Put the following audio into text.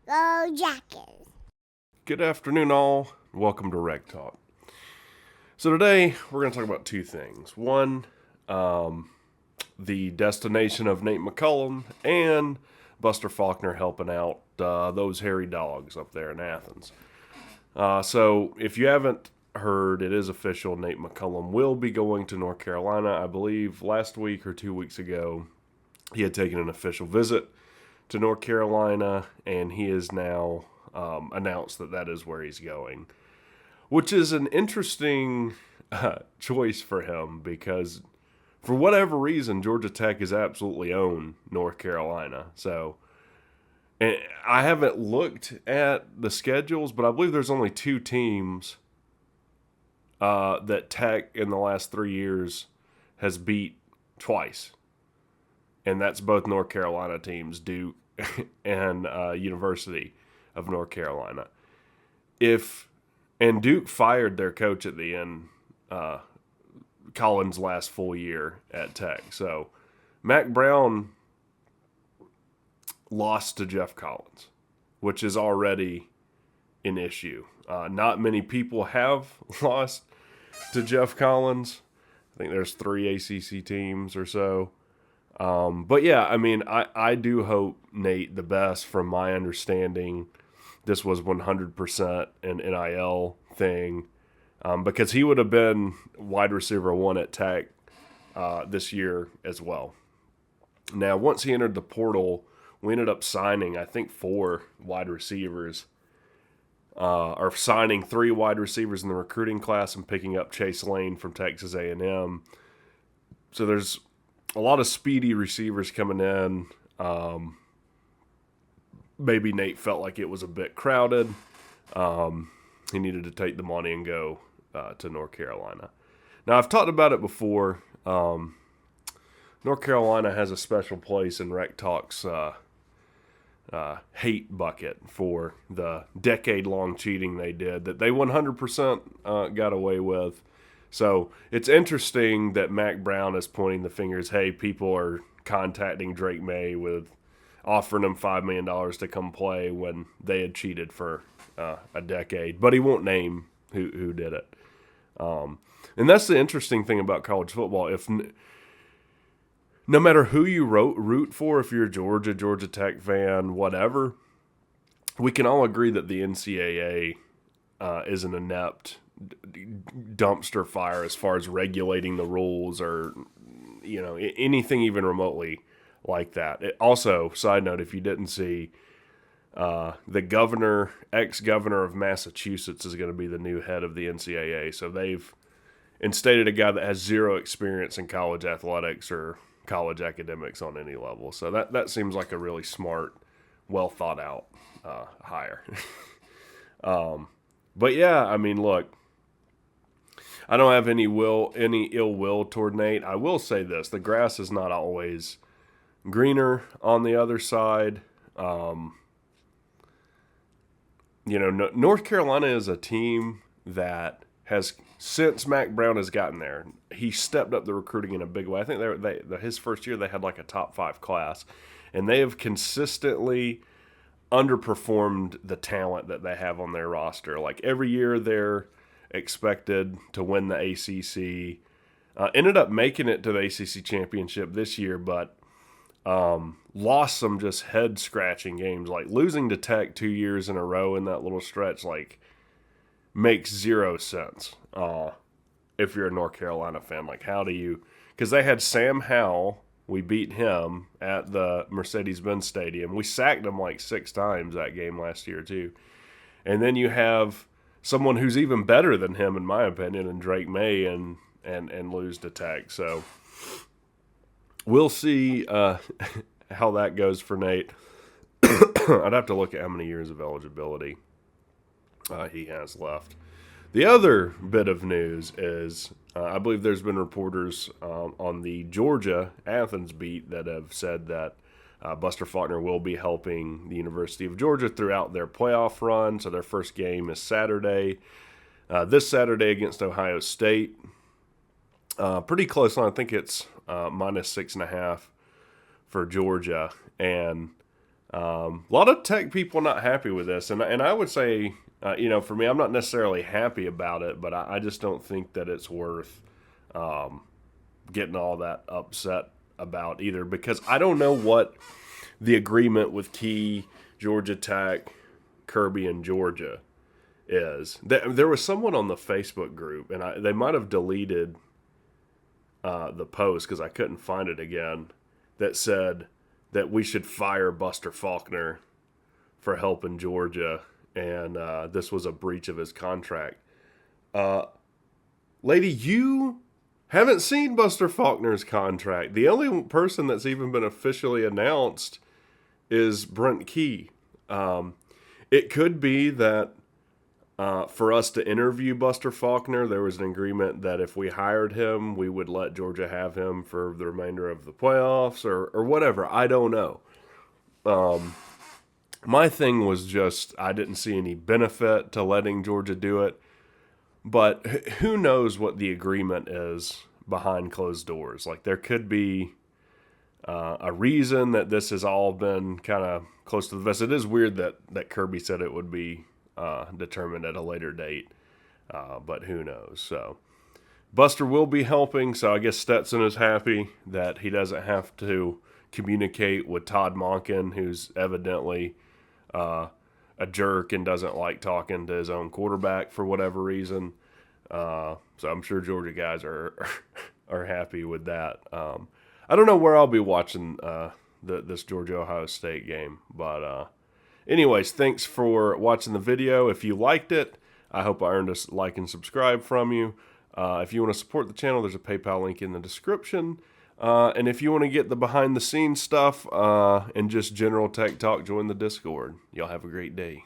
Go Jackets. Good afternoon, all. Welcome to Rec Talk. So today we're going to talk about two things. One, the destination of Nate McCollum, and Buster Faulkner helping out those hairy dogs up there in Athens. So if you haven't heard, it is official. Nate McCollum will be going to North Carolina. I believe last week or 2 weeks ago, he had taken an official visit to North Carolina, and he has now announced that is where he's going, which is an interesting choice for him because for whatever reason, Georgia Tech has absolutely owned North Carolina. So, and I haven't looked at the schedules, but I believe there's only two teams that Tech in the last 3 years has beat twice. And that's both North Carolina teams, Duke and University of North Carolina. And Duke fired their coach at the end, Collins' last full year at Tech. So Mac Brown lost to Jeff Collins, which is already an issue. Not many people have lost to Jeff Collins. I think there's 3 ACC teams or so. But yeah, I mean, I do hope Nate the best. From my understanding, this was 100% an NIL thing, because he would have been wide receiver 1 at Tech this year as well. Now, once he entered the portal, we ended up signing, I think, 4 wide receivers, or signing 3 wide receivers in the recruiting class and picking up Chase Lane from Texas A&M. So there's a lot of speedy receivers coming in. Maybe Nate felt like it was a bit crowded. He needed to take the money and go to North Carolina. Now, I've talked about it before. North Carolina has a special place in Rec Talk's hate bucket for the decade-long cheating they did that they 100% got away with. So it's interesting that Mac Brown is pointing the fingers. Hey, people are contacting Drake May with offering him $5 million to come play when they had cheated for a decade. But he won't name who did it. And that's the interesting thing about college football. No matter who you root for, if you're a Georgia Tech fan, whatever, we can all agree that the NCAA is an inept dumpster fire as far as regulating the rules or anything even remotely like that. Also, side note, if you didn't see, the ex-governor of Massachusetts is going to be the new head of the NCAA. So they've instated a guy that has 0 experience in college athletics or college academics on any level. So that seems like a really smart, well thought out hire. But yeah, I mean, look, I don't have any ill will toward Nate. I will say this: the grass is not always greener on the other side. North Carolina is a team that has, since Mac Brown has gotten there, he stepped up the recruiting in a big way. I think his first year they had like a top 5 class, and they have consistently underperformed the talent that they have on their roster. Like every year they're expected to win the ACC. Ended up making it to the ACC championship this year, but lost some just head-scratching games. Like losing to Tech 2 years in a row in that little stretch, like, makes 0 sense if you're a North Carolina fan. Like, how do you... Because they had Sam Howell. We beat him at the Mercedes-Benz Stadium. We sacked him like 6 times that game last year, too. And then you have someone who's even better than him, in my opinion, and Drake May, and lose to Tech. So we'll see how that goes for Nate. I'd have to look at how many years of eligibility he has left. The other bit of news is I believe there's been reporters on the Georgia Athens beat that have said that Buster Faulkner will be helping the University of Georgia throughout their playoff run. So their first game is Saturday, this Saturday against Ohio State. Pretty close line. I think it's -6.5 for Georgia. And A lot of Tech people not happy with this, and I would say, for me, I'm not necessarily happy about it, but I just don't think that it's worth getting all that upset about either, because I don't know what the agreement with Key, Georgia Tech, Kirby, and Georgia is. There was someone on the Facebook group, and they might have deleted the post because I couldn't find it again, that said that we should fire Buster Faulkner for helping Georgia, and this was a breach of his contract. Lady, you haven't seen Buster Faulkner's contract. The only person that's even been officially announced is Brent Key. It could be that for us to interview Buster Faulkner, there was an agreement that if we hired him, we would let Georgia have him for the remainder of the playoffs or whatever. I don't know. My thing was just I didn't see any benefit to letting Georgia do it. But who knows what the agreement is behind closed doors. Like, there could be a reason that this has all been kind of close to the vest. It is weird that Kirby said it would be determined at a later date, but who knows. So Buster will be helping, so I guess Stetson is happy that he doesn't have to communicate with Todd Monken, who's evidently a jerk and doesn't like talking to his own quarterback for whatever reason. So I'm sure Georgia guys are happy with that. I don't know where I'll be watching this Georgia-Ohio State game, but anyways, thanks for watching the video. If you liked it, I hope I earned a like and subscribe from you. If you want to support the channel, there's a PayPal link in the description. And if you want to get the behind-the-scenes stuff and just general tech talk, join the Discord. Y'all have a great day.